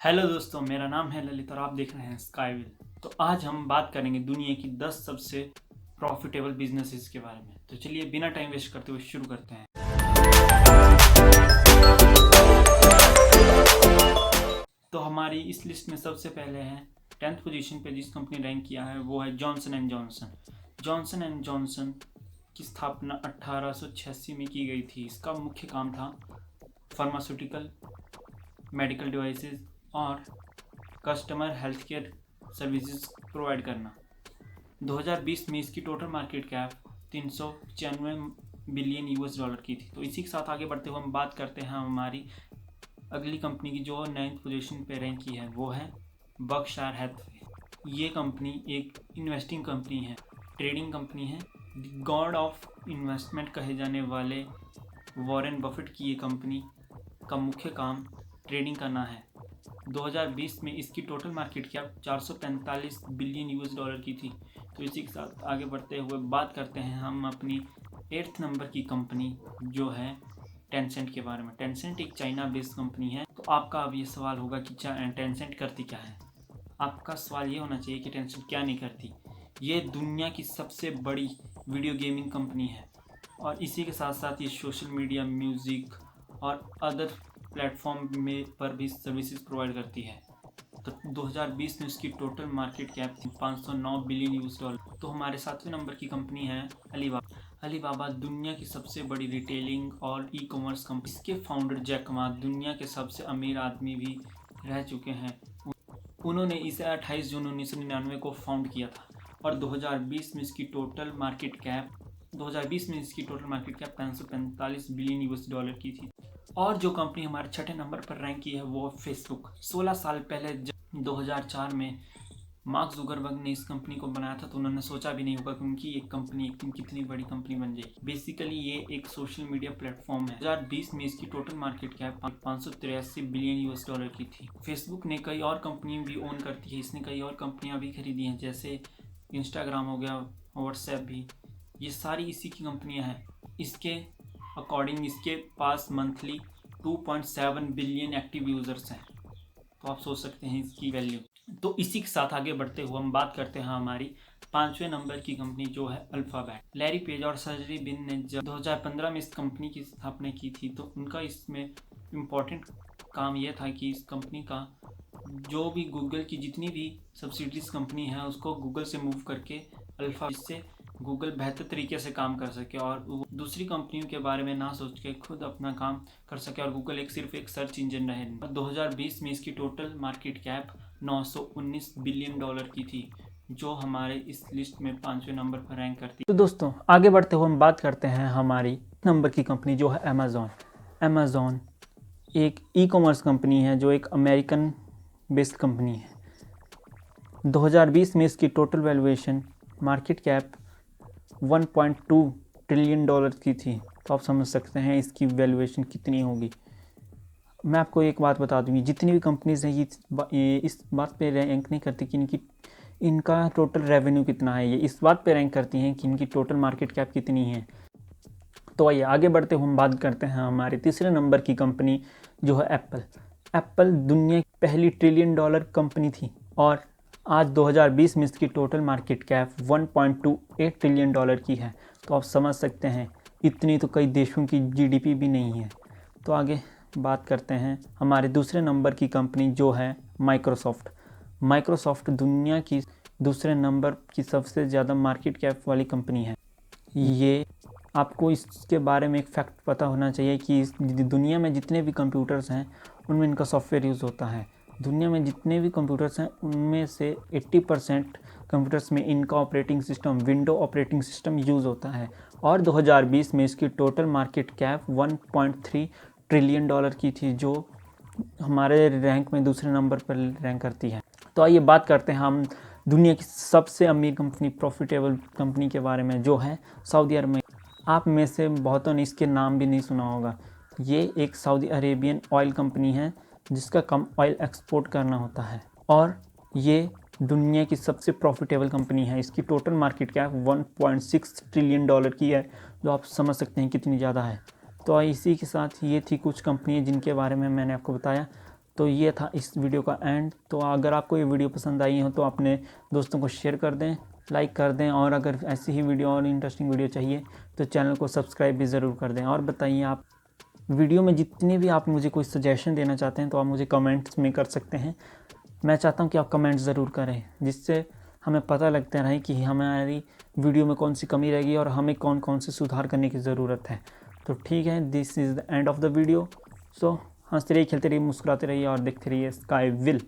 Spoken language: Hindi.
हेलो दोस्तों, मेरा नाम है ललित और आप देख रहे हैं स्काईविल। तो आज हम बात करेंगे दुनिया की 10 सबसे प्रॉफिटेबल बिजनेसेस के बारे में। तो चलिए बिना टाइम वेस्ट करते हुए शुरू करते हैं। तो हमारी इस लिस्ट में सबसे पहले है 10th पोजीशन पे जिस कंपनी रैंक किया है वो है Johnson and Johnson. Johnson and Johnson की स्थापना 1886 में की गई थी। इसका मुख्य काम था फार्मास्यूटिकल, मेडिकल डिवाइसेस और customer health care services provide करना। 2020 में इसकी total market cap 395 billion US dollar की थी। तो इसी के साथ आगे बढ़ते हुए हम बात करते हैं हमारी अगली कंपनी की जो 9th पोजीशन पे रैंक की है वो है बर्कशायर हैथवे। ये कंपनी एक इन्वेस्टिंग कंपनी है, ट्रेडिंग कंपनी है। गॉड ऑफ इन्वेस्टमेंट कहे जाने वाले वॉरेन बफेट की ये कंपनी का मुख्य काम ट्रेडिंग करना है। 2020 में इसकी total market cap 445 billion US dollar की थी। तो इसी के साथ आगे बढ़ते हुए बात करते हैं हम अपनी 8th नंबर की कंपनी जो है टेंसेंट के बारे में। टेंसेंट एक चाइना बेस्ड कंपनी है। तो आपका अब ये सवाल होगा कि टेंसेंट करती क्या है। आपका सवाल ये होना चाहिए कि टेंसेंट क्या नहीं करती। ये दुनिया की सबसे बड़ी वीडियो गेमिंग कंपनी है और इसी के साथ साथ ये सोशल मीडिया, म्यूज़िक और अदर प्लेटफॉर्म में पर भी सर्विसेज प्रोवाइड करती है। तो 2020 में उसकी टोटल मार्केट कैप थी 509 बिलियन यूएस डॉलर। तो हमारे 7वें नंबर की कंपनी है अलीबाबा। अलीबाबा दुनिया की सबसे बड़ी रिटेलिंग और ई कॉमर्स कंपनी। इसके फाउंडर जैक मा दुनिया के सबसे अमीर आदमी भी रह चुके हैं। उन्होंने इसे 28 जून 1999 को फाउंड किया था और 2020 में इसकी total market cap 545 billion US dollar की थी। और जो कंपनी हमारे 6ठे नंबर पर रैंक की है वो फेसबुक। 16 साल पहले जब 2004 में मार्क जुकरबर्ग ने इस कंपनी को बनाया था तो उन्होंने सोचा भी नहीं होगा कि उनकी एक कंपनी एक दिन कितनी बड़ी कंपनी बन जाएगी। बेसिकली ये एक सोशल मीडिया प्लेटफॉर्म है। 2020 में इसकी total market cap 583 billion US dollar की थी। फेसबुक ने कई और कंपनी भी ओन करती है। इसने कई और कंपनियां भी खरीदी हैं, जैसे इंस्टाग्राम हो गया, व्हाट्सएप भी। ये सारी इसी की कंपनियां हैं। इसके अकॉर्डिंग इसके पास मंथली 2.7 बिलियन एक्टिव यूज़र्स हैं। तो आप सोच सकते हैं इसकी वैल्यू। तो इसी के साथ आगे बढ़ते हुए हम बात करते हैं हमारी 5वें नंबर की कंपनी जो है अल्फ़ाबेट। लैरी पेज और सर्जरी बिन ने जब 2015 में इस कंपनी की स्थापना की थी तो उनका इसमें इम्पोर्टेंट काम यह था कि इस कंपनी का जो भी गूगल की जितनी भी सब्सिडीज कंपनी है उसको गूगल से मूव करके अल्फ़ा, इससे गूगल बेहतर तरीके से काम कर सके और दूसरी कंपनियों के बारे में ना सोच के खुद अपना काम कर सके और गूगल सिर्फ एक सर्च इंजन रहे। 2020 में इसकी total market cap 919 billion dollar की थी, जो हमारे इस लिस्ट में 5वें नंबर पर रैंक करती है। तो दोस्तों आगे बढ़ते हुए हम बात करते हैं हमारी नंबर की कंपनी जो है अमेज़ॉन। अमेज़ॉन एक ई कॉमर्स कंपनी है जो एक अमेरिकन बेस्ड कंपनी है। 2020 में इसकी total valuation market cap 1.2 trillion dollar की थी। तो आप समझ सकते हैं इसकी वैल्यूएशन कितनी होगी। मैं आपको एक बात बता दूंगी, जितनी भी कंपनीज हैं ये इस बात पे रैंक नहीं करती कि इनका टोटल रेवेन्यू कितना है। ये इस बात पे रैंक करती हैं कि इनकी टोटल मार्केट कैप कितनी है। तो आइए आगे बढ़ते हुए हम बात करते हैं हमारे तीसरे नंबर की कंपनी जो है एप्पल। एप्पल दुनिया की पहली ट्रिलियन डॉलर कंपनी थी और आज 2020 में इसकी total market cap 1.28 trillion dollar की है। तो आप समझ सकते हैं इतनी तो कई देशों की जीडीपी भी नहीं है। तो आगे बात करते हैं हमारे दूसरे नंबर की कंपनी जो है माइक्रोसॉफ्ट। माइक्रोसॉफ्ट दुनिया की दूसरे नंबर की सबसे ज़्यादा मार्केट कैप वाली कंपनी है। ये आपको इसके बारे में एक फैक्ट पता होना चाहिए कि दुनिया में जितने भी कंप्यूटर्स हैं उनमें इनका सॉफ्टवेयर यूज़ होता है। दुनिया में जितने भी कंप्यूटर्स हैं उनमें से 80% कंप्यूटर्स में इनका operating system window operating system use होता है। और 2020 में इसकी total market cap 1.3 trillion dollar की थी, जो हमारे रैंक में दूसरे नंबर पर रैंक करती है। तो आइए बात करते हैं हम दुनिया की सबसे अमीर कंपनी, प्रॉफिटेबल कंपनी के बारे में, जो है सऊदी अरब। आप में से बहुतों ने इसके नाम भी नहीं सुना होगा। ये एक सऊदी अरेबियन ऑयल कंपनी है जिसका काम ऑयल एक्सपोर्ट करना होता है और ये दुनिया की सबसे प्रॉफिटेबल कंपनी है। इसकी total market cap 1.6 trillion dollar की है, जो आप समझ सकते हैं कितनी ज़्यादा है। तो इसी के साथ ये थी कुछ कंपनियाँ जिनके बारे में मैंने आपको बताया। तो ये था इस वीडियो का एंड। तो अगर आपको ये वीडियो पसंद आई हो तो अपने दोस्तों को शेयर कर दें, लाइक कर दें, और अगर ऐसी ही वीडियो और इंटरेस्टिंग वीडियो चाहिए तो चैनल को सब्सक्राइब भी ज़रूर कर दें। और बताइए, आप वीडियो में जितने भी आप मुझे कोई सजेशन देना चाहते हैं तो आप मुझे कमेंट्स में कर सकते हैं। मैं चाहता हूँ कि आप कमेंट ज़रूर करें, जिससे हमें पता लगता रहे कि हमारी वीडियो में कौन सी कमी रहेगी और हमें कौन कौन से सुधार करने की ज़रूरत है। तो ठीक है, this is the end of the video. So हंसते रहिए, खेलते रहिए, मुस्कुराते रहिए और देखते रहिए स्काई विल।